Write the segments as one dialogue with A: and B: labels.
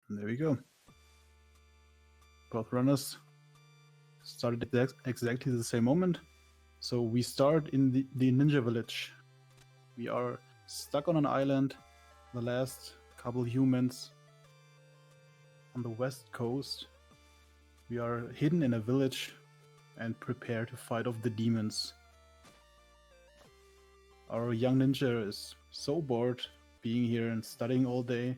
A: And there we go. Both runners started at exactly the same moment. So we start in the ninja village. We are stuck on an island. The last couple humans on the west coast. We are hidden in a village and prepare to fight off the demons. Our young ninja is so bored being here and studying all day.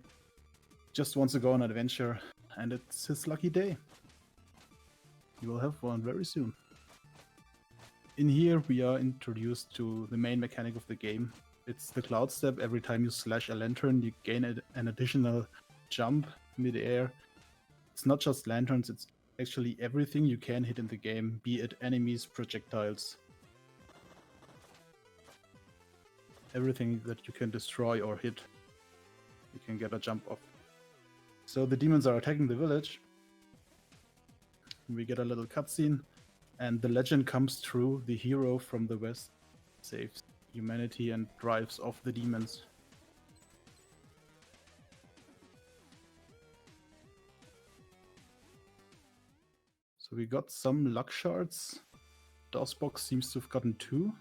A: Just wants to go on an adventure, and it's his lucky day. He will have one very soon. In here, we are introduced to the main mechanic of the game. It's the cloud step. Every time you slash a lantern, you gain an additional jump mid-air. It's not just lanterns, it's actually everything you can hit in the game, be it enemies, projectiles. Everything that you can destroy or hit, you can get a jump off. So the demons are attacking the village. We get a little cutscene, and the legend comes true. The hero from the west saves humanity and drives off the demons. So we got some luck shards. Dosbox seems to have gotten 2.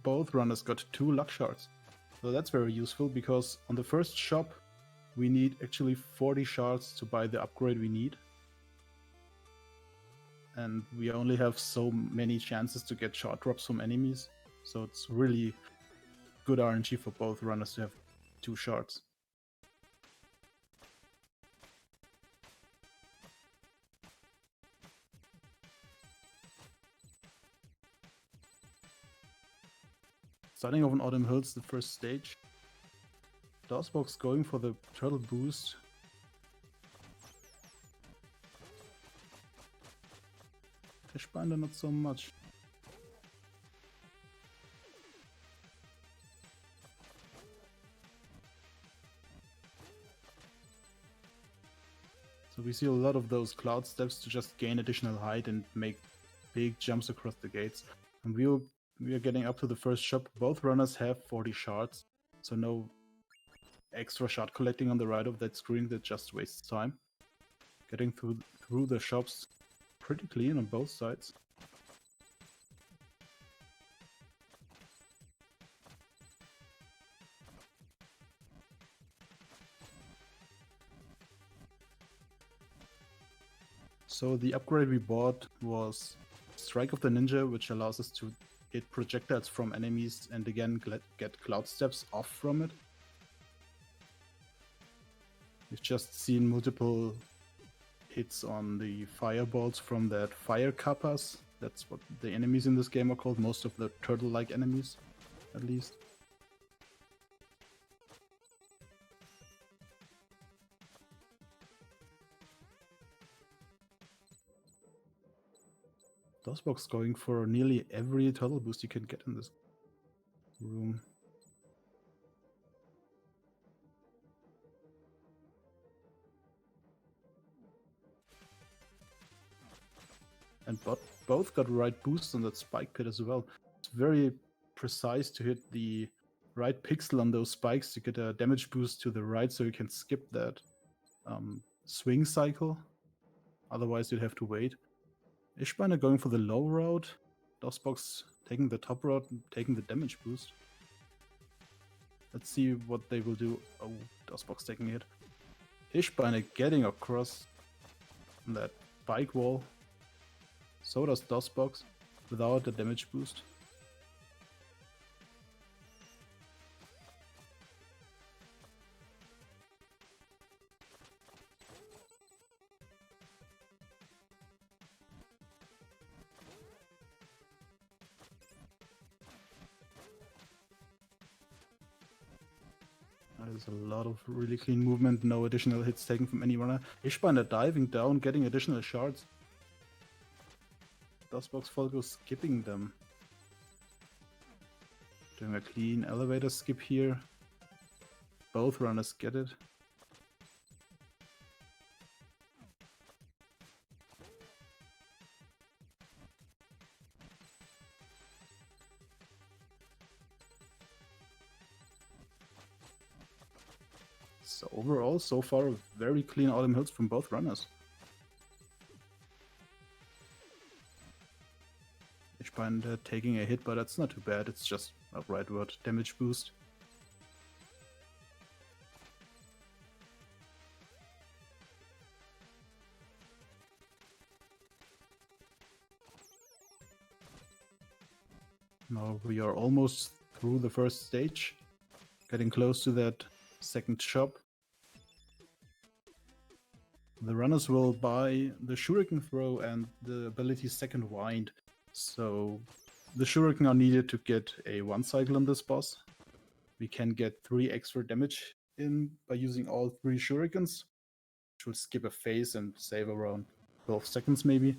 A: Both runners got 2 luck shards. So that's very useful, because on the first shop we need actually 40 shards to buy the upgrade we need. And we only have so many chances to get shard drops from enemies. So it's really good RNG for both runners to have 2 shards. Starting off on Autumn Hills, the first stage. Dosbox going for the turtle boost. Ischbinder not so much. So we see a lot of those cloud steps to just gain additional height and make big jumps across the gates. And we are getting up to the first shop. Both runners have 40 shards, so no extra shard collecting on the right of that screen that just wastes time. Getting through the shops pretty clean on both sides. So the upgrade we bought was Strike of the Ninja, which allows us to hit projectiles from enemies and again get cloud steps off from it. We've just seen multiple hits on the fireballs from that fire kappas. That's what the enemies in this game are called, most of the turtle-like enemies, at least. Dosbox going for nearly every turtle boost you can get in this room. And both got right boosts on that spike pit as well. It's very precise to hit the right pixel on those spikes to get a damage boost to the right, so you can skip that swing cycle. Otherwise, you'd have to wait. Ischbinder going for the low road. Dosbox taking the top road and taking the damage boost. Let's see what they will do. Oh, Dosbox taking it. Ischbinder getting across that bike wall. So does Dosbox without the damage boost. There's a lot of really clean movement, no additional hits taken from any runner. Ischbinder diving down, getting additional shards. Dosboxfalco skipping them. Doing a clean elevator skip here. Both runners get it. So overall, so far, very clean autumn hills from both runners. Ischbinder taking a hit, but that's not too bad. It's just a right word damage boost. Now we are almost through the first stage, getting close to that second shop. The runners will buy the Shuriken throw and the ability Second Wind. So the Shuriken are needed to get a 1 cycle on this boss. We can get 3 extra damage in by using all 3 Shurikens, which will skip a phase and save around 12 seconds maybe.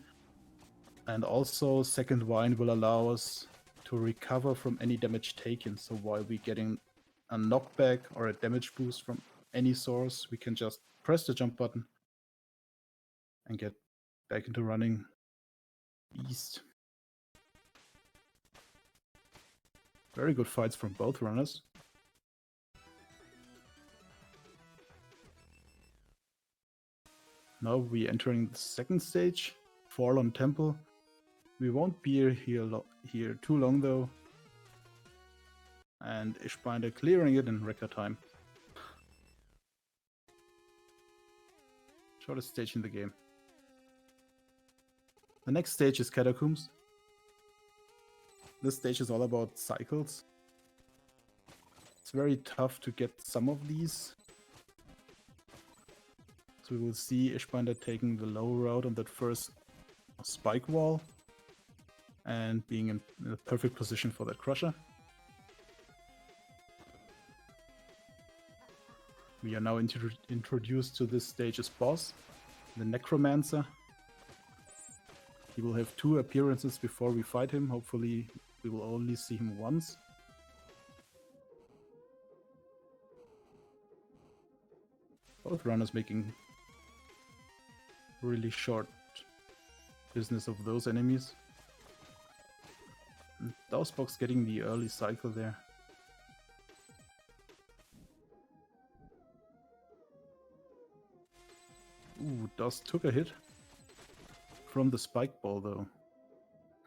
A: And also Second Wind will allow us to recover from any damage taken. So while we're getting a knockback or a damage boost from any source, we can just press the jump button and get back into running east. Very good fights from both runners. Now we're entering the second stage, Forlorn Temple. We won't be here too long though. And Ischbinder clearing it in record time. Shortest stage in the game. The next stage is Catacombs. This stage is all about cycles. It's very tough to get some of these. So we will see Ischbinder taking the low route on that first spike wall and being in a perfect position for that crusher. We are now introduced to this stage's boss, the Necromancer. He will have 2 appearances before we fight him. Hopefully we will only see him once. Both runners making really short business of those enemies. And Dosbox getting the early cycle there. Ooh, Dos took a hit from the spike ball though.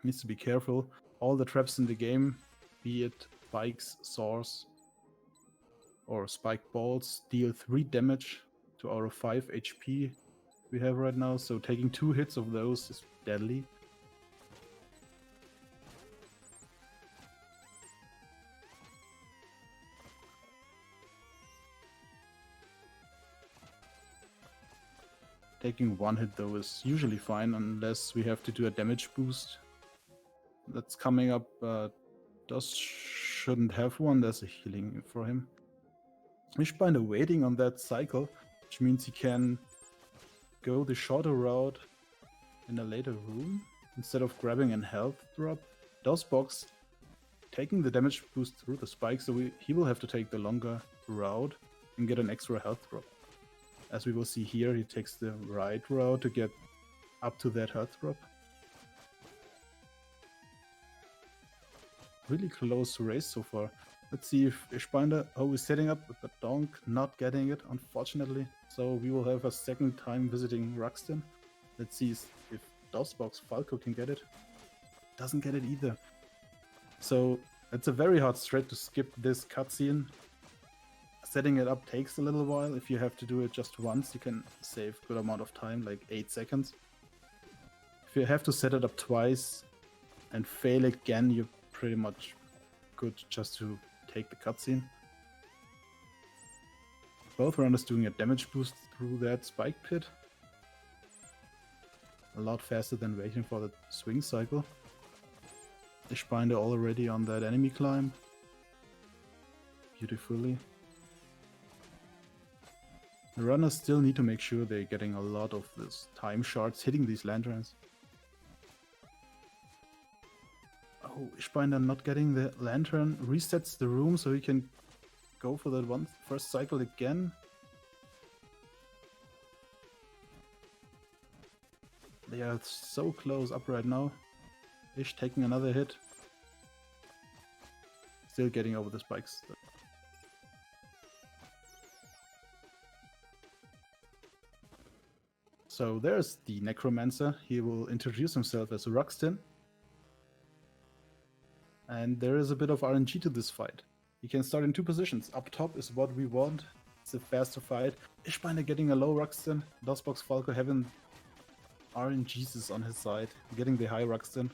A: Needs to be careful. All the traps in the game, be it spikes, swords, or spike balls, deal 3 damage to our 5 HP we have right now, so taking 2 hits of those is deadly. Taking 1 hit though is usually fine, unless we have to do a damage boost. That's coming up, Dos shouldn't have one, there's a healing for him. Ischbinder waiting on that cycle, which means he can go the shorter route in a later room instead of grabbing a health drop. Dosbox taking the damage boost through the spike, so he will have to take the longer route and get an extra health drop. As we will see here, he takes the right route to get up to that health drop. Really close race so far. Let's see if Ischbinder, is setting up with the donk, not getting it, unfortunately. So we will have a second time visiting Ruxton. Let's see if Dosboxfalco can get it. Doesn't get it either. So it's a very hard strat to skip this cutscene. Setting it up takes a little while. If you have to do it just once, you can save a good amount of time, like 8 seconds. If you have to set it up twice and fail again, you're pretty much good just to take the cutscene. Both runners doing a damage boost through that spike pit. A lot faster than waiting for the swing cycle. Ischbinder already on that enemy climb. Beautifully. The runners still need to make sure they're getting a lot of this time shards hitting these lanterns. Oh, Ischbinder not getting the lantern. Resets the room so he can go for that first cycle again. They are so close up right now. Ish taking another hit. Still getting over the spikes. So there's the Necromancer. He will introduce himself as Ruxtin. And there is a bit of RNG to this fight. He can start in 2 positions. Up top is what we want. It's a faster fight. Ischbinder getting a low Ruxtin. Dosboxfalco having RNGs on his side. Getting the high Ruxtin.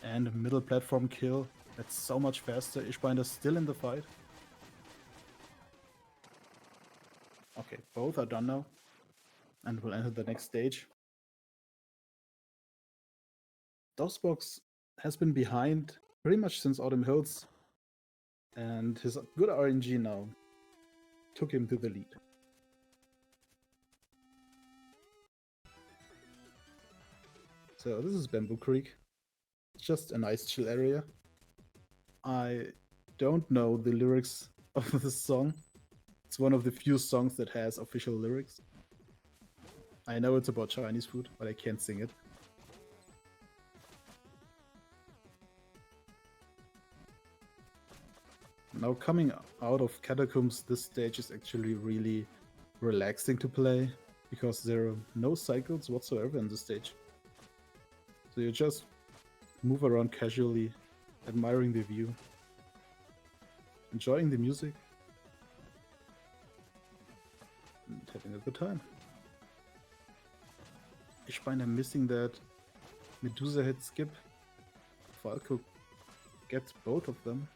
A: And middle platform kill. That's so much faster. Ischbinder still in the fight. Okay, both are done now. And we'll enter the next stage. Dosbox has been behind pretty much since Autumn Hills. And his good RNG now took him to the lead. So this is Bamboo Creek. Just a nice chill area. I don't know the lyrics of this song. It's one of the few songs that has official lyrics. I know it's about Chinese food, but I can't sing it. Now coming out of Catacombs, this stage is actually really relaxing to play, because there are no cycles whatsoever in this stage. So you just move around casually, admiring the view, enjoying the music, and having a good time. Ischbinder missing that Medusa head skip. Falco gets both of them.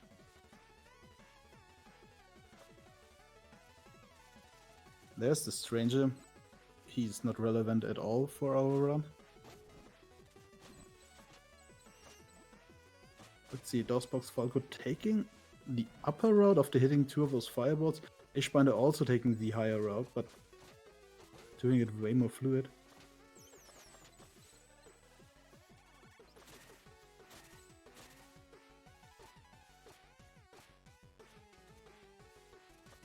A: There's the Stranger. He's not relevant at all for our run. Let's see, Dosboxfalco taking the upper route after hitting 2 of those fireballs. Ischbinder also taking the higher route, but doing it way more fluid.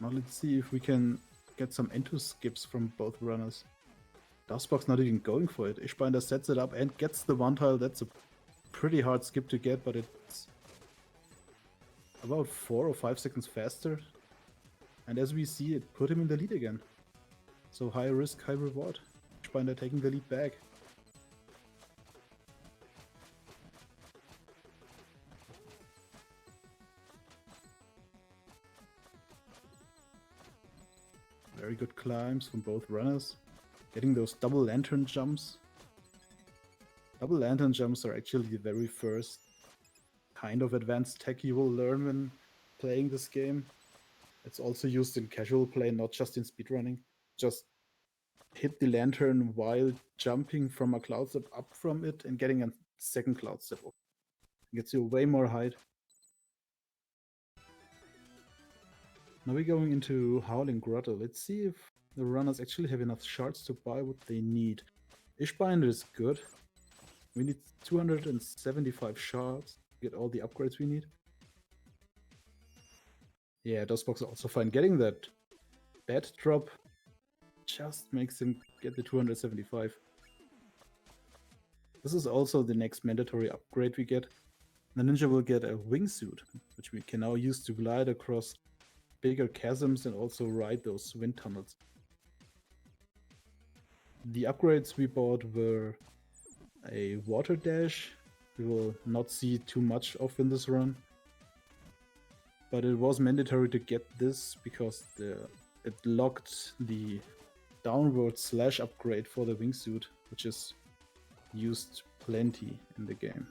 A: Now let's see if we can get some into skips from both runners. Dosbox not even going for it. Ischbinder sets it up and gets the one tile. That's a pretty hard skip to get, but it's about 4 or 5 seconds faster. And as we see, it put him in the lead again. So high risk, high reward. Ischbinder taking the lead back. Very good climbs from both runners. Getting those double lantern jumps. Double lantern jumps are actually the very first kind of advanced tech you will learn when playing this game. It's also used in casual play, not just in speedrunning. Just hit the lantern while jumping from a cloud step up from it and getting a second cloud step up. It gets you way more height. Now we're going into Howling Grotto. Let's see if the runners actually have enough shards to buy what they need. Ischbinder is good. We need 275 shards to get all the upgrades we need. Yeah, Dosbox is also fine. Getting that bad drop just makes him get the 275. This is also the next mandatory upgrade we get. The ninja will get a wingsuit, which we can now use to glide across bigger chasms and also ride those wind tunnels. The upgrades we bought were a water dash. We will not see too much of in this run, but it was mandatory to get this because it locked the downward slash upgrade for the wingsuit, which is used plenty in the game.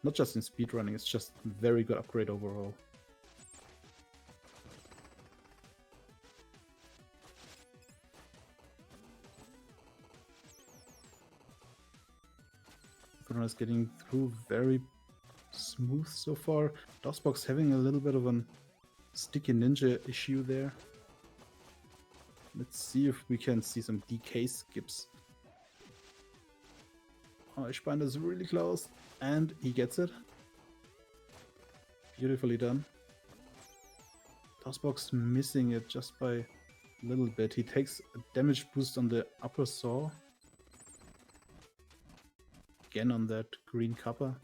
A: Not just in speedrunning, it's just a very good upgrade overall. Is getting through very smooth so far. Dosbox having a little bit of a sticky ninja issue there. Let's see if we can see some DK skips. Oh, Ischbinder is really close, and he gets it. Beautifully done. Dosbox missing it just by a little bit. He takes a damage boost on the upper saw. Again on that green copper.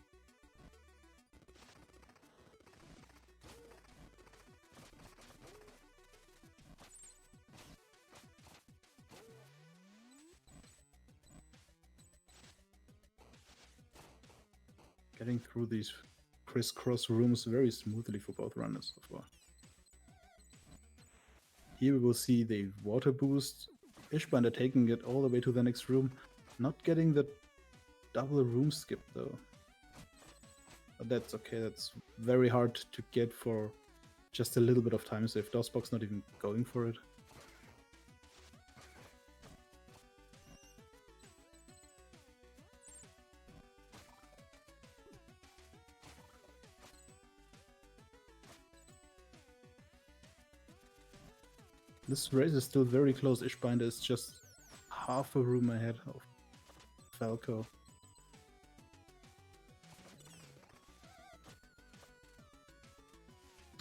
A: Getting through these crisscross rooms very smoothly for both runners so far. Here we will see the water boost. Ischbinder taking it all the way to the next room. Not getting the double room skip though. But that's okay, that's very hard to get for just a little bit of time save. Dosbox not even going for it. This race is still very close. Ischbinder is just half a room ahead of Falco.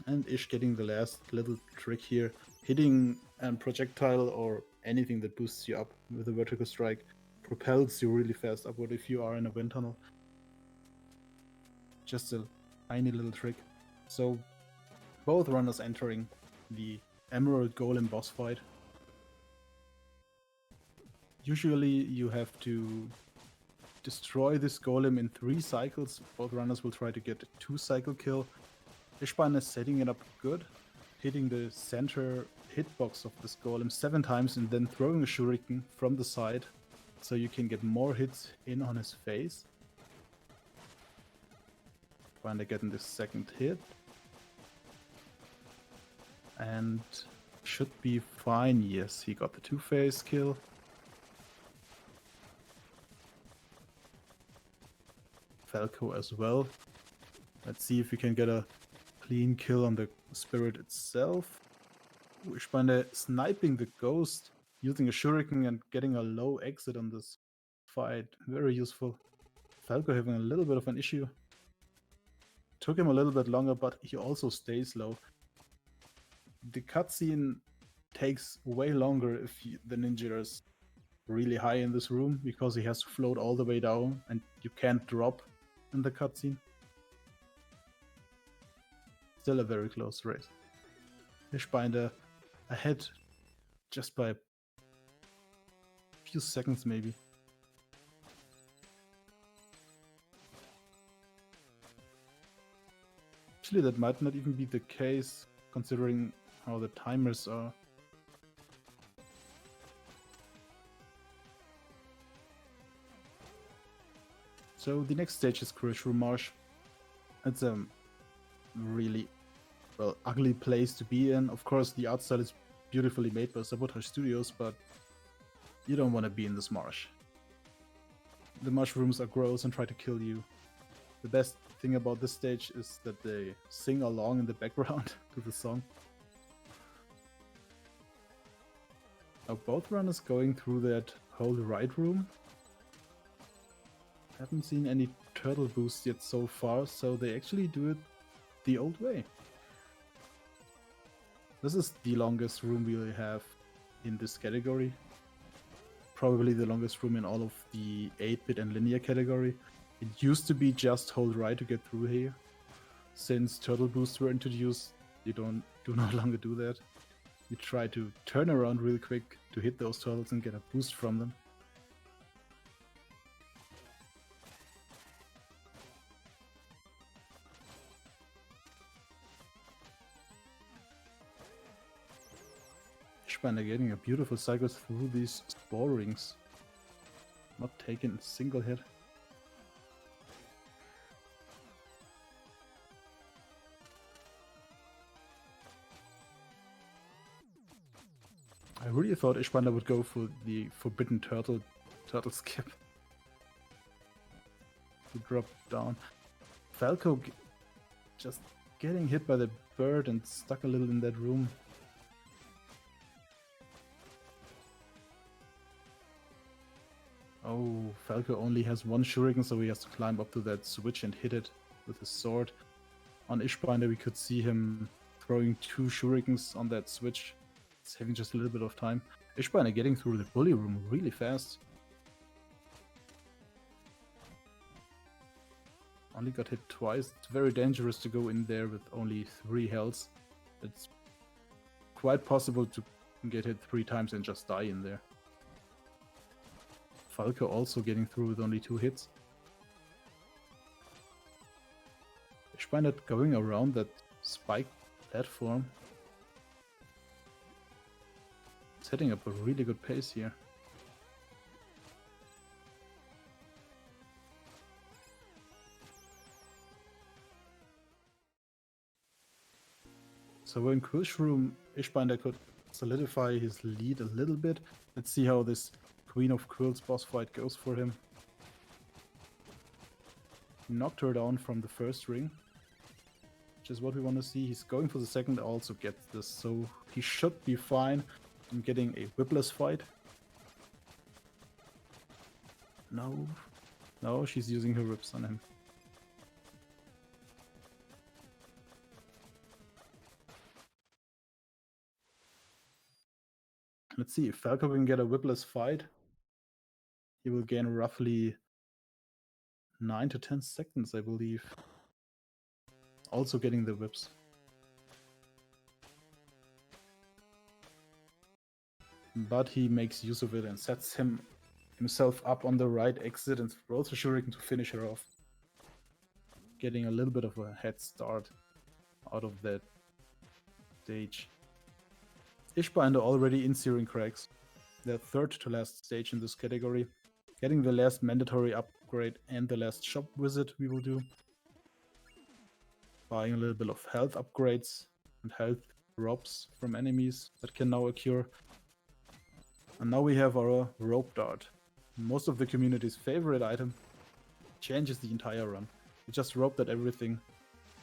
A: And Ish getting the last little trick here. Hitting a projectile or anything that boosts you up with a vertical strike propels you really fast upward if you are in a wind tunnel. Just a tiny little trick. So both runners entering the Emerald Golem boss fight. Usually you have to destroy this golem in 3 cycles. Both runners will try to get a 2-cycle kill. Ischbinder is setting it up good, hitting the center hitbox of this golem 7 times and then throwing a shuriken from the side so you can get more hits in on his face. Ischbinder getting the second hit. And should be fine. Yes, he got the 2-phase kill. Falco as well. Let's see if we can get a clean kill on the spirit itself. Ischbinder sniping the ghost, using a shuriken and getting a low exit on this fight. Very useful. Falco having a little bit of an issue. Took him a little bit longer, but he also stays low. The cutscene takes way longer if the ninja is really high in this room, because he has to float all the way down and you can't drop in the cutscene. Still a very close race. Ischbinder ahead just by a few seconds maybe. Actually, that might not even be the case, considering how the timers are. So the next stage is Crucial Marsh. It's a really, well, ugly place to be in. Of course, the art style is beautifully made by Sabotage Studios, but you don't want to be in this marsh. The mushrooms are gross and try to kill you. The best thing about this stage is that they sing along in the background to the song. Now both runners going through that whole right room. Haven't seen any turtle boost yet so far, so they actually do it the old way. This is the longest room we have in this category. Probably the longest room in all of the 8-bit and linear category. It used to be just hold right to get through here. Since turtle boosts were introduced, you do no longer do that. You try to turn around real quick to hit those turtles and get a boost from them. Ischbinder getting a beautiful cycle through these spore rings. Not taking a single hit. I really thought Ischbinder would go for the forbidden turtle skip to drop down. Falco just getting hit by the bird and stuck a little in that room. Oh, Falco only has 1 shuriken, so he has to climb up to that switch and hit it with his sword. On Ischbinder we could see him throwing 2 shurikens on that switch. Saving just a little bit of time. Ischbinder getting through the bully room really fast. Only got hit twice. It's very dangerous to go in there with only 3 healths. It's quite possible to get hit 3 times and just die in there. Falco also getting through with only 2 hits. Ischbinder going around that spike platform. Setting up a really good pace here. So in Quilch Room, Ischbinder could solidify his lead a little bit. Let's see how this Queen of Quills boss fight goes for him. Knocked her down from the first ring, which is what we want to see. He's going for the second, also gets this, so he should be fine in getting a whipless fight. No, she's using her whips on him. Let's see if Falco can get a whipless fight. He will gain roughly 9 to 10 seconds, I believe. Also getting the whips. But he makes use of it and sets himself up on the right exit and throws a shuriken to finish her off. Getting a little bit of a head start out of that stage. Ischbinder already in Searing Cracks. The third to last stage in this category. Getting the last mandatory upgrade and the last shop visit we will do. Buying a little bit of health upgrades and health drops from enemies that can now occur. And now we have our rope dart. Most of the community's favorite item. Changes the entire run. You just rope dart everything.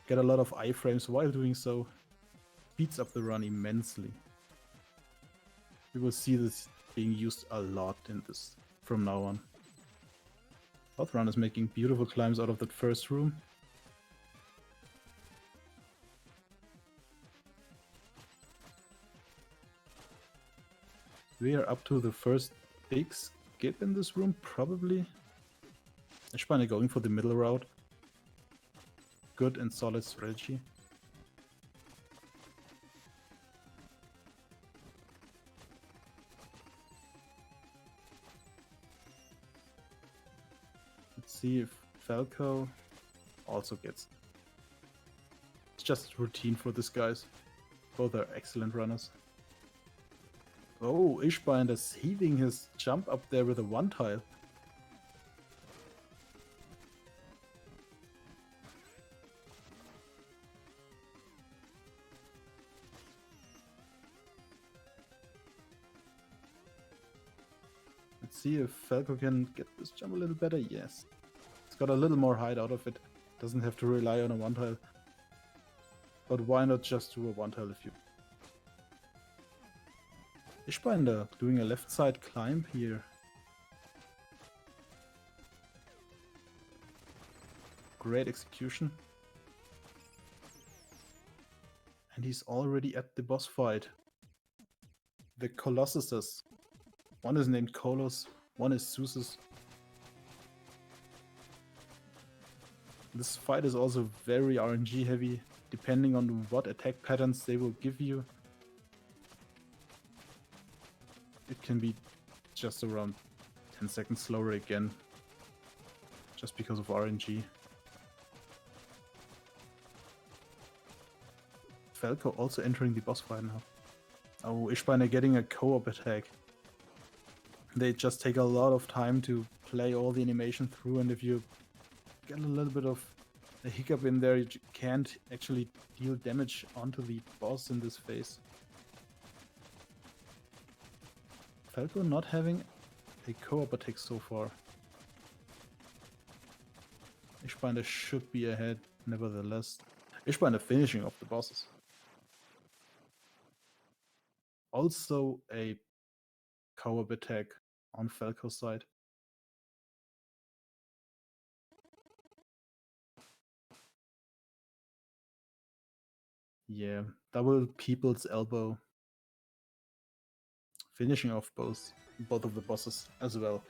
A: Get a lot of iframes while doing so. Speeds up the run immensely. We will see this being used a lot in this from now on. Outrun is making beautiful climbs out of that first room. We are up to the first big skip in this room, probably. Ischbinder going for the middle route. Good and solid strategy. Let's see if Falco also gets. It's just routine for these guys. Both are excellent runners. Oh, Ischbinder saving his jump up there with a one tile. Let's see if Falco can get this jump a little better. Yes. It's got a little more height out of it. Doesn't have to rely on a one tile. But why not just do a one tile if you... Ischbinder doing a left side climb here. Great execution. And he's already at the boss fight. The Colossuses. One is named Kolos, one is Zeus. This fight is also very RNG heavy, depending on what attack patterns they will give you. It can be just around 10 seconds slower again, just because of RNG. Falco also entering the boss fight now. Oh, Ischbinder getting a co-op attack. They just take a lot of time to play all the animation through, and if you get a little bit of a hiccup in there, you can't actually deal damage onto the boss in this phase. Falco not having a co-op attack so far. Ischbinder should be ahead, nevertheless. Ischbinder finishing off the bosses. Also a co-op attack on Falco's side. Yeah, double people's elbow. Finishing off both of the bosses as well.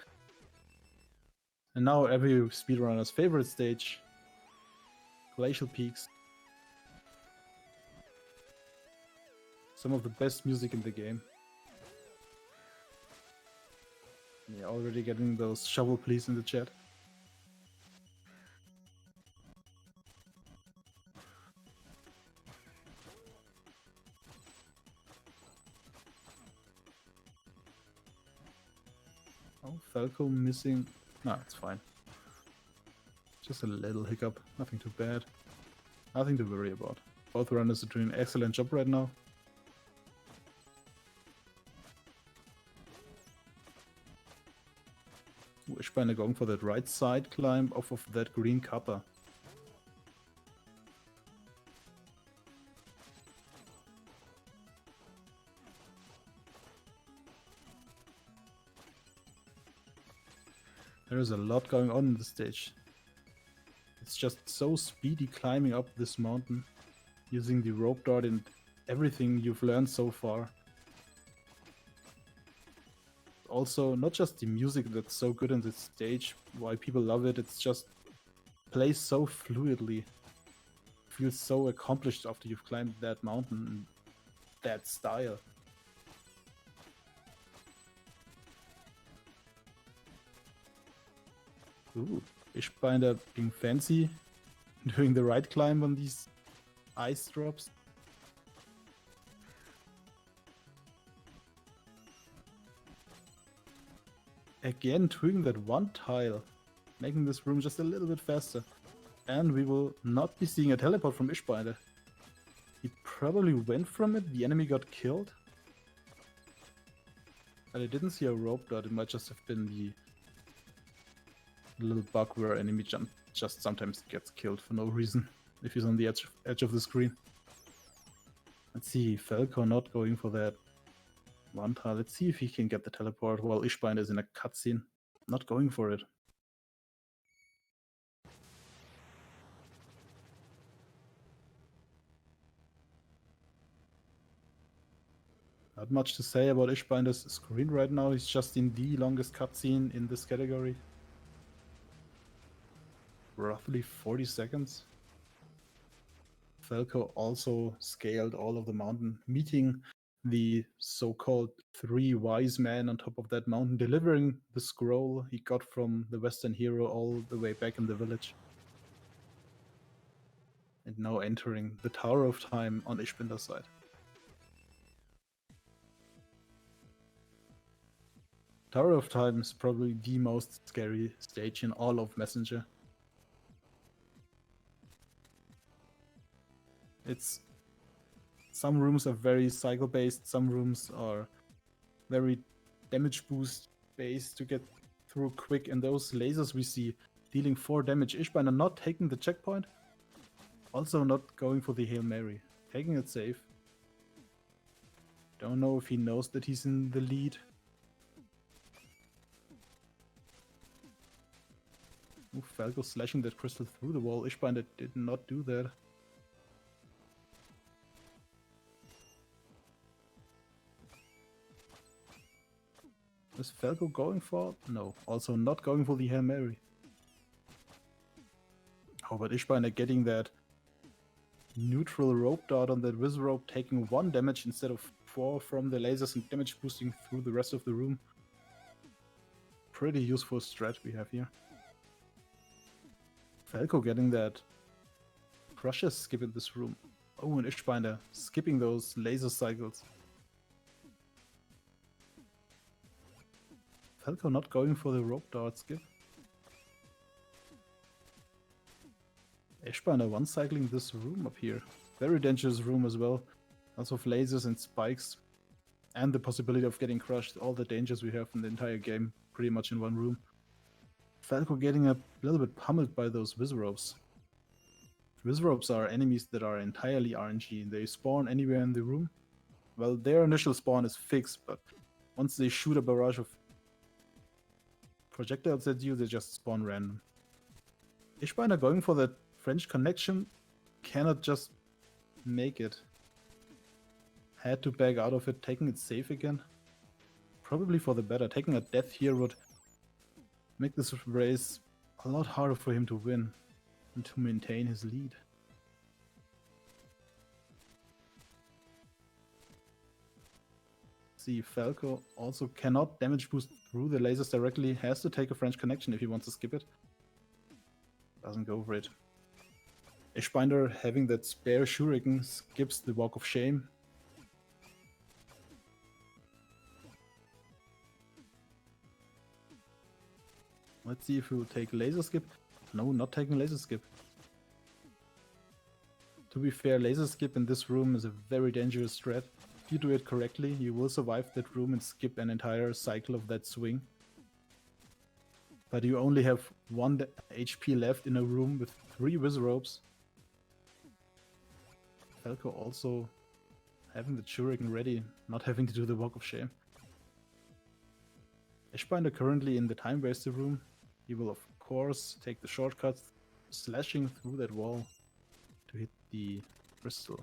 A: And now every speedrunner's favorite stage, Glacial Peaks. Some of the best music in the game. Yeah, already getting those shovel please in the chat. Oh, Falco missing. No, it's fine. Just a little hiccup. Nothing too bad. Nothing to worry about. Both runners are doing an excellent job right now. Ischbinder going for that right side climb off of that green kappa. There is a lot going on in the stage. It's just so speedy climbing up this mountain, using the rope dart and everything you've learned so far. Also, not just the music that's so good in this stage, why people love it, it's just plays so fluidly. Feels so accomplished after you've climbed that mountain in that style. Ooh, Ischbinder being fancy, doing the right climb on these ice drops. Again, doing that one tile, making this room just a little bit faster. And we will not be seeing a teleport from Ischbinder. He probably went from it, the enemy got killed. But I didn't see a rope dart, it might just have been the little bug where enemy jump just sometimes gets killed for no reason if he's on the edge of the screen. Let's see, Falco not going for that one tile. Let's see if he can get the teleport while Ischbinder is in a cutscene. Not going for it. Not much to say about Ischbinder's screen right now. He's just in the longest cutscene in this category. Roughly 40 seconds. Falco also scaled all of the mountain, meeting the so-called 3 wise men on top of that mountain, delivering the scroll he got from the Western hero all the way back in the village. And now entering the Tower of Time on Ischbinder's side. Tower of Time is probably the most scary stage in all of Messenger. Some rooms are very cycle based, some rooms are very damage boost based to get through quick, and those lasers we see dealing 4 damage. Ischbinder not taking the checkpoint, also not going for the Hail Mary, taking it safe. Don't know if he knows that he's in the lead. Ooh, Falco slashing that crystal through the wall. Ischbinder did not do that. Is Falco going for? No, also not going for the Hail Mary. Oh, but Ischbinder getting that neutral rope dart on that Wiz rope, taking 1 damage instead of 4 from the lasers and damage boosting through the rest of the room. Pretty useful strat we have here. Falco getting that crusher skip in this room. Oh, and Ischbinder skipping those laser cycles. Falco not going for the rope dart skip. Ischbinder one cycling this room up here. Very dangerous room as well. Lots of lasers and spikes. And the possibility of getting crushed. All the dangers we have in the entire game pretty much in one room. Falco getting a little bit pummeled by those Wizropes. Wizropes are enemies that are entirely RNG. They spawn anywhere in the room. Well, their initial spawn is fixed, but once they shoot a barrage of projectiles at you, they just spawn random. Ischbinder going for that French connection, cannot just make it. Had to back out of it, taking it safe again. Probably for the better. Taking a death here would make this race a lot harder for him to win and to maintain his lead. See, Falco also cannot damage boost through the lasers directly, has to take a French connection if he wants to skip it. Doesn't go for it. Ischbinder having that spare shuriken skips the walk of shame. Let's see if we will take laser skip. No, not taking laser skip. To be fair, laser skip in this room is a very dangerous strat. If you do it correctly, you will survive that room and skip an entire cycle of that swing. But you only have 1 HP left in a room with 3 Wizropes. Falco also having the Shuriken ready, not having to do the Walk of Shame. Ischbinder currently in the Time Waster room. He will of course take the shortcuts, slashing through that wall to hit the crystal.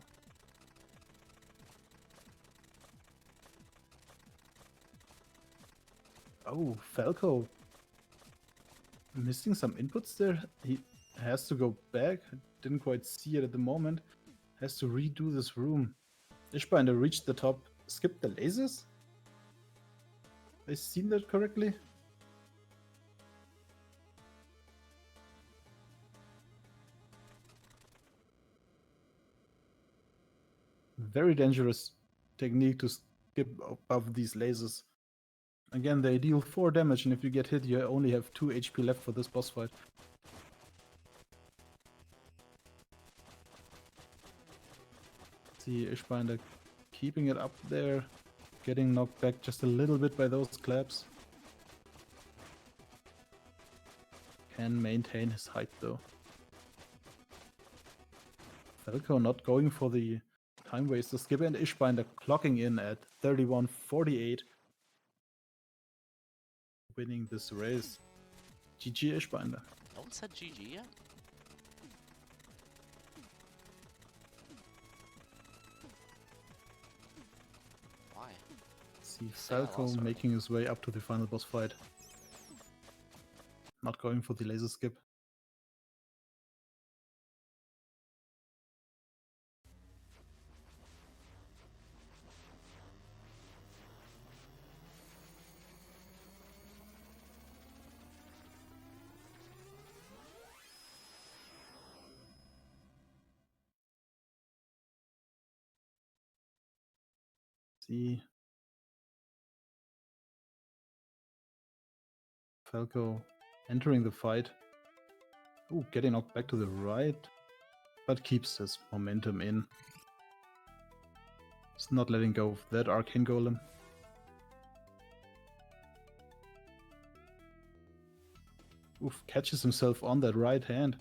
A: Oh, Falco missing some inputs there. He has to go back. Didn't quite see it at the moment. Has to redo this room. Ischbinder reached the top. Skipped the lasers? I seen that correctly? Very dangerous technique to skip above these lasers. Again, they deal 4 damage, and if you get hit, you only have 2 HP left for this boss fight. See Ischbinder keeping it up there, getting knocked back just a little bit by those claps. Can maintain his height though. Falco not going for the time waster skip, and Ischbinder clocking in at 31:48. Winning this race. GG Ischbinder.
B: No one said GG yet? Why?
A: See Falco making his way up to the final boss fight. Not going for the laser skip. See Falco entering the fight. Ooh, getting knocked back to the right, but keeps his momentum in. He's not letting go of that Arcane Golem. Oof, catches himself on that right hand.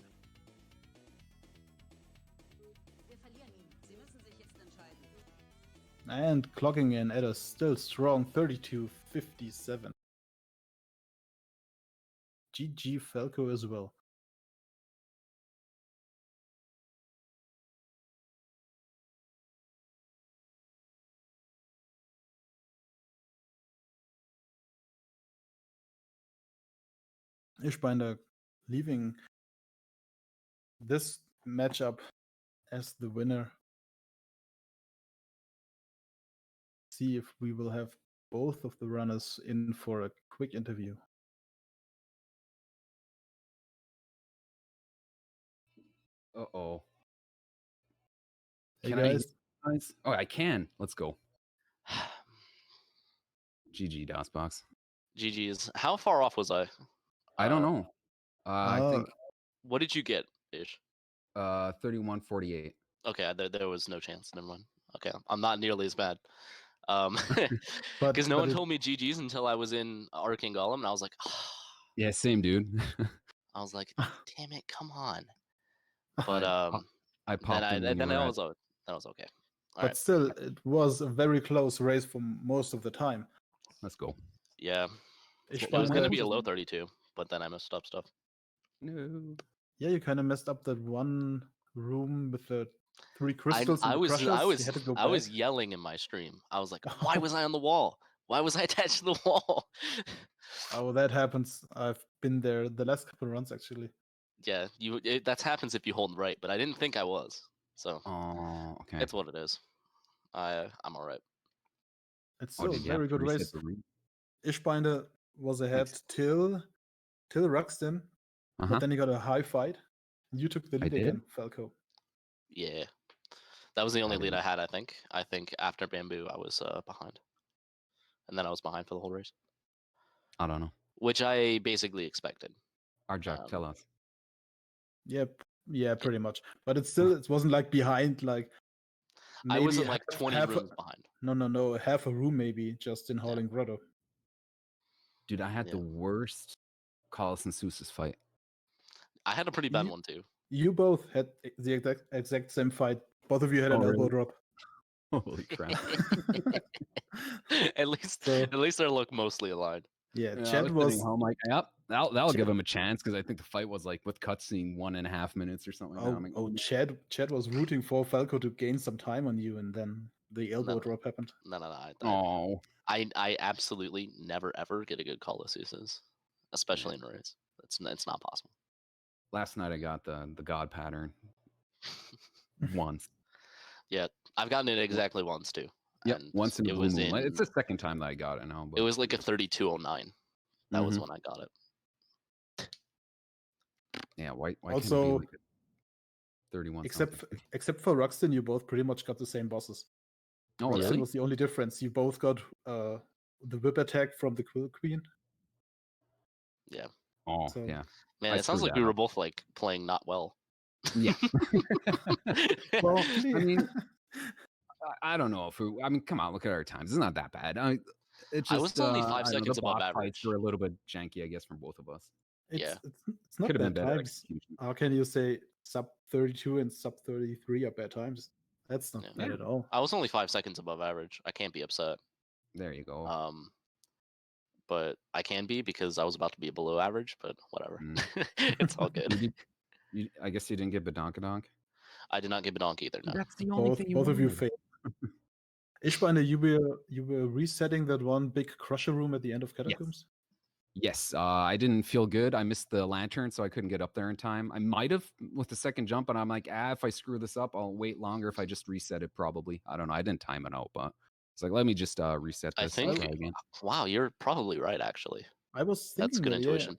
A: And clocking in at a still strong 32:57. GG Falco as well. Ischbinder leaving this matchup as the winner. See if we will have both of the runners in for a quick interview.
C: Uh-oh.
A: Hey
C: Can
A: guys.
C: Oh, I can. Let's go. GG, DOSBox.
B: GG's. How far off was I?
C: I don't know. I think...
B: What did you get, Ish?
C: 31:48.
B: Okay, there was no chance. Never mind. Okay, I'm not nearly as bad.
A: But
B: Because no one told me GG's until I was in Arcane Golem, and I was like, oh.
C: Yeah, same, dude.
B: I was like, damn it, come on. But
C: I popped in when you were
B: that was okay.
A: All right. Still, it was a very close race for most of the time.
C: Let's go.
B: Yeah. It was going to be a low 32, but then I messed up stuff.
C: No.
A: Yeah, you kind of messed up that one room with the 3 crystals.
B: I was yelling in my stream. I was like, why was I on the wall? Why was I attached to the wall?
A: Oh, that happens. I've been there the last couple of runs, actually.
B: Yeah, that happens if you hold right, but I didn't think I was. So,
C: okay.
B: It's what it is. I'm all right.
A: It's still a very good race. Ischbinder was ahead till Ruxton, but then he got a high fight. You took the lead again, Falco.
B: Yeah. That was the only lead I had, I think. I think after Bamboo, I was behind. And then I was behind for the whole race.
C: I don't know.
B: which I basically expected.
C: Arjak, tell us.
A: Yeah, pretty much. But it wasn't like behind, like
B: I wasn't like 20 rooms behind.
A: No, half a room maybe just in Howling Grotto.
C: Dude, I had the worst Collis and Seuss's fight.
B: I had a pretty bad one too.
A: You both had the exact same fight. Both of you had an elbow drop.
C: Holy crap!
B: At least they look mostly aligned.
A: Yeah, Chad was.
C: Home like, yep, that'll give him a chance because I think the fight was like with cutscene 1.5 minutes or something.
A: Chad was rooting for Falco to gain some time on you, and then the elbow drop happened.
B: No. I absolutely never ever get a good call of Seuss's, especially in raids. It's not possible.
C: Last night I got the God pattern once.
B: Yeah, I've gotten it exactly once too.
C: Yep, once in a blue moon. It's the second time that I got it now. But
B: it was like a 3209. That was when I got it.
C: Yeah, why
A: also,
C: can't it be like 31?
A: Except for Ruxton, you both pretty much got the same bosses.
C: Oh,
A: Ruxton
C: really?
A: was the only difference. You both got the whip attack from the Quill Queen.
B: Yeah.
C: Oh, yeah.
B: Man, it sounds like we were both like playing not well.
C: Yeah. Well, I mean, I don't know if come on, look at our times. It's not that bad. I was
B: only 5 seconds above
C: the
B: average.
C: Fights were a little bit janky, I guess, from both of us.
A: It's not bad times. How can you say sub 32 and sub 33 are bad times? That's not bad at all.
B: I was only 5 seconds above average. I can't be upset.
C: There you go.
B: But I can be because I was about to be below average, but whatever. It's all good.
C: I guess you didn't get Badonkadonk?
B: I did not get Badonk either, no.
C: That's the only thing
A: both of you failed. Ischbinder, you were resetting that one big crusher room at the end of Catacombs?
C: Yes, I didn't feel good. I missed the lantern, so I couldn't get up there in time. I might have with the second jump, but I'm like, if I screw this up, I'll wait longer if I just reset it, probably. I don't know. I didn't time it out, but it's like, let me just reset this.
B: I think, wow, you're probably right, actually.
A: I was thinking
B: that's good intuition.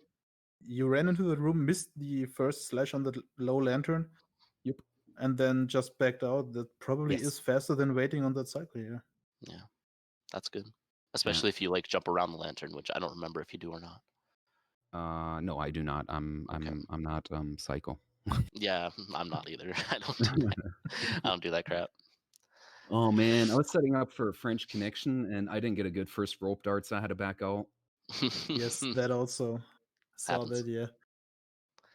A: You ran into the room, missed the first slash on the low lantern.
C: Yep.
A: And then just backed out. That probably is faster than waiting on that cycle,
B: Yeah, that's good. Especially if you like jump around the lantern, which I don't remember if you do or not.
C: No, I do not. I'm not psycho.
B: Yeah, I'm not either. I don't do that crap.
C: Oh man, I was setting up for a French Connection and I didn't get a good first rope dart, so I had to back out.
A: Yes, that also saw that. Yeah.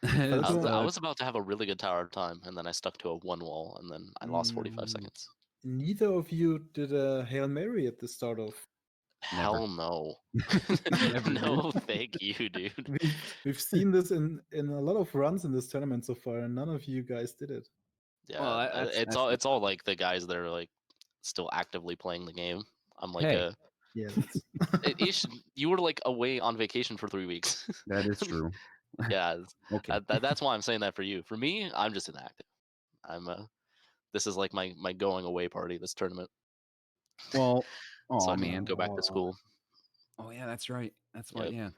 B: I was about to have a really good tower time, and then I stuck to a one wall, and then I lost 45 seconds.
A: Neither of you did a Hail Mary at the start of.
B: Hell no. No, thank you, dude.
A: We've seen this in a lot of runs in this tournament so far, and none of you guys did it.
B: Yeah, well, it's all like the guys that are like still actively playing the game. I'm like you were like away on vacation for 3 weeks.
C: That is true.
B: Yeah.
C: Okay.
B: That's why I'm saying that for you. For me, I'm just inactive. This is like my going away party, this tournament.
C: Well,
B: so I can go back to school.
C: Oh yeah, that's right. That's why. Yeah.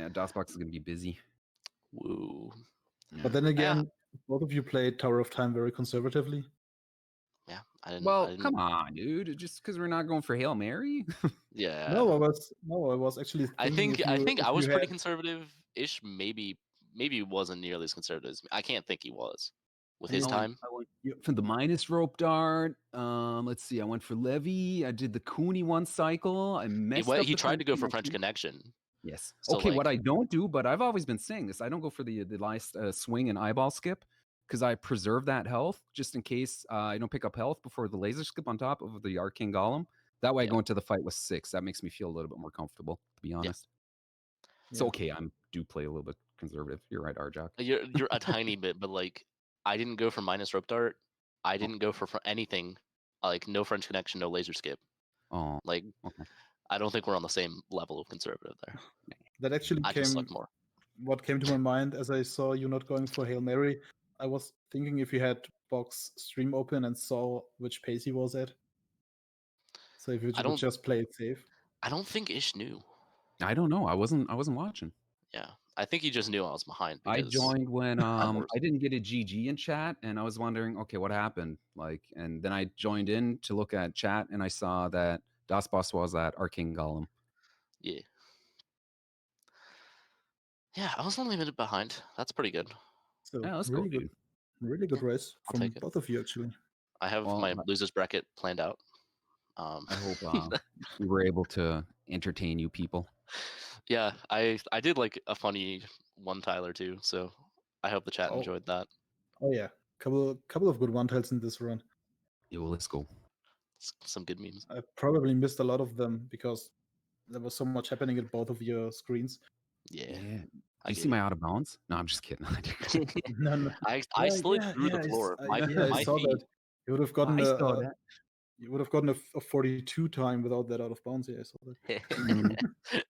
C: Dosbox is gonna be busy.
B: Woo.
A: Yeah. But then again, both of you played Tower of Time very conservatively.
B: Yeah, I didn't.
C: Well, come on, dude. Just because we're not going for Hail Mary.
B: Yeah.
A: No, I was actually.
B: I think I was pretty conservative-ish. Maybe he wasn't nearly as conservative as me. I can't think he was with his time.
C: I went for the minus rope dart. Let's see. I went for Levy. I did the Cooney one cycle. I messed up.
B: He tried to go for French Connection.
C: Yes. So okay. What I don't do, but I've always been saying this. I don't go for the last swing and eyeball skip because I preserve that health just in case I don't pick up health before the laser skip on top of the Arcane Golem. That way I go into the fight with 6. That makes me feel a little bit more comfortable, to be honest. Yeah. So okay, I do play a little bit conservative. You're right, Arjak.
B: You're a tiny bit, but like I didn't go for minus rope dart. I didn't go for anything. Like no French Connection, no laser skip.
C: Oh.
B: Like I don't think we're on the same level of conservative there.
A: That actually what came to my mind as I saw you not going for Hail Mary. I was thinking if you had Box stream open and saw which pace he was at. So if you would just play it safe.
B: I don't think Ish knew.
C: I don't know. I wasn't watching.
B: Yeah. I think he just knew I was behind.
C: I joined when I didn't get a GG in chat, and I was wondering, okay, what happened? And then I joined in to look at chat, and I saw that Dosbox was at Arcane Golem.
B: Yeah. Yeah, I was only a minute behind. That's pretty good.
A: So
C: Yeah, that's
A: really
C: cool,
A: good,
C: dude.
A: really good
B: Yeah,
A: race
B: I'll
A: from
B: take it.
A: both of you actually.
B: I have
C: Well,
B: my losers bracket planned out.
C: I hope we were able to entertain you people.
B: Yeah, I did like a funny one Tyler too, so I hope the chat
A: Oh.
B: enjoyed that.
A: Oh yeah, couple of good one-tails in this run.
C: Yeah, well, let's go.
B: Some good memes.
A: I probably missed a lot of them because there was so much happening at both of your screens.
B: Yeah.
C: Yeah.
B: I
C: You
B: get
C: see
B: it.
C: my out of bounds? No, I'm just kidding.
A: No, no.
B: I slid through the floor.
A: I saw
B: feet.
A: that. You would have gotten
C: I saw that.
A: You would have gotten a 42 time without that out of bounds. Yeah, I saw that.
C: Mhm.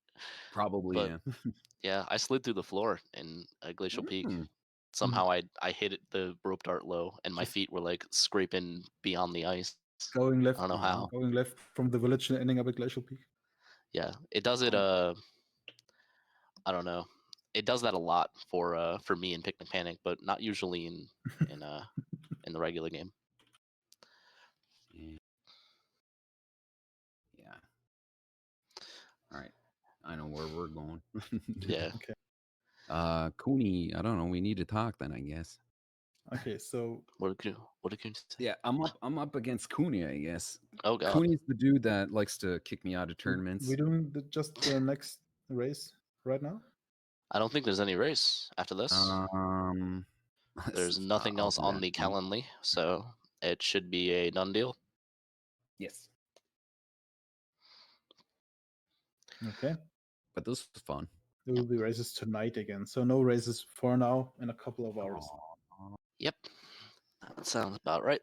C: Probably,
B: But
C: yeah.
B: yeah, I slid through the floor in a glacial peak.
C: Mm.
B: Somehow I hit the rope dart low, and my
A: Just-
B: feet were like scraping beyond the ice.
A: Going
B: I
A: left,
B: don't know how.
A: going left from the village and ending up at Glacial Peak.
B: Yeah, it does it. I don't know. It does that a lot for me in Picnic Panic, but not usually in in the regular game.
C: Yeah. All right. I know where we're going.
B: Yeah.
A: Okay.
C: Cooney, I don't know. We need to talk then, I guess.
A: Okay, so
B: What did you say?
C: Yeah, I'm up against Cooney, I guess.
B: Oh god.
C: Cooney's the dude that likes to kick me out of tournaments.
A: we're doing just the next race right now.
B: I don't think there's any race after this. There's nothing else on the calendar, so it should be a done deal.
C: Yes.
A: Okay.
C: But this was fun.
A: There will be races tonight again. So no races for now in a couple of hours.
B: Yep. That sounds about right.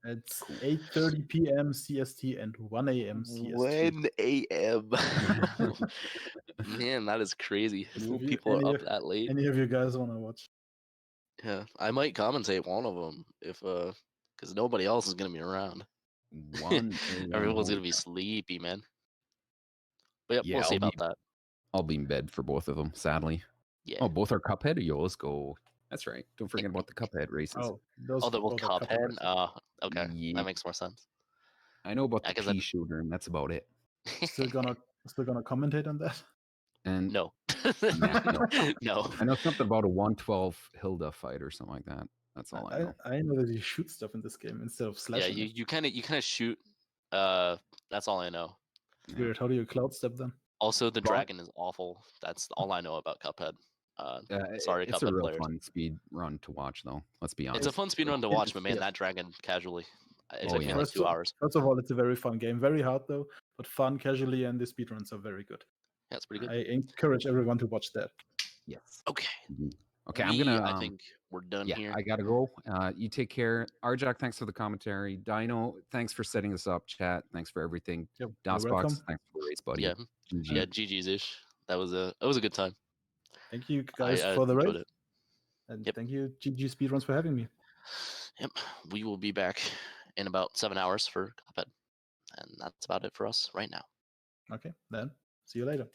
A: It's 8:30 p.m. CST and 1 a.m. CST.
B: 1 a.m. Man, that is crazy.
A: So if
B: People are up that late.
A: Any of you guys want to watch?
B: Yeah, I might commentate one of them if because nobody else is gonna be around.
C: 1
B: Everyone's gonna be sleepy, man. But yep, we'll see about that.
C: I'll be in bed for both of them, sadly.
B: Yeah.
C: Oh, both are Cuphead? Yo, let's go. That's right. Don't forget about the Cuphead races.
A: Oh,
B: They're both Cuphead. Okay,
C: Yeah.
B: that makes more sense.
C: I know about the
B: 'cause
C: pea shooter, and that's about it.
A: Still gonna commentate on that?
C: And
B: No. No.
C: I know something about a 112 Hilda fight or something like that. That's all I know.
A: I know that you shoot stuff in this game instead of
B: Yeah,
A: slashing.
B: you kind of shoot. That's all I know.
A: Weird. How do you cloud step then?
B: Also, the dragon is awful. That's all I know about Cuphead. Sorry,
C: it's
B: Cuphead
C: a real
B: players.
C: fun speed run to watch, though. Let's be honest.
B: It's a fun speed run to watch, but man, that dragon casually. It took me like 2 hours.
A: First of all, it's a very fun game. Very hard though, but fun casually, and the speedruns are very good.
B: Yeah, it's pretty good.
A: I encourage everyone to watch that.
C: Yes.
B: Okay.
C: Okay, I'm gonna.
B: I think we're done here.
C: I gotta go. You take care. Arjak, thanks for the commentary. Dino, thanks for setting us up. Chat, thanks for everything.
A: Yep,
C: Dosbox, thanks for the race, buddy.
B: Yeah. Yeah, GG's ish. That was a good time.
A: Thank you guys for the race. And
B: Yep.
A: thank you, GG Speedruns, for having me.
B: Yep. We will be back in about 7 hours for Cuphead. And that's about it for us right now.
A: Okay, then see you later.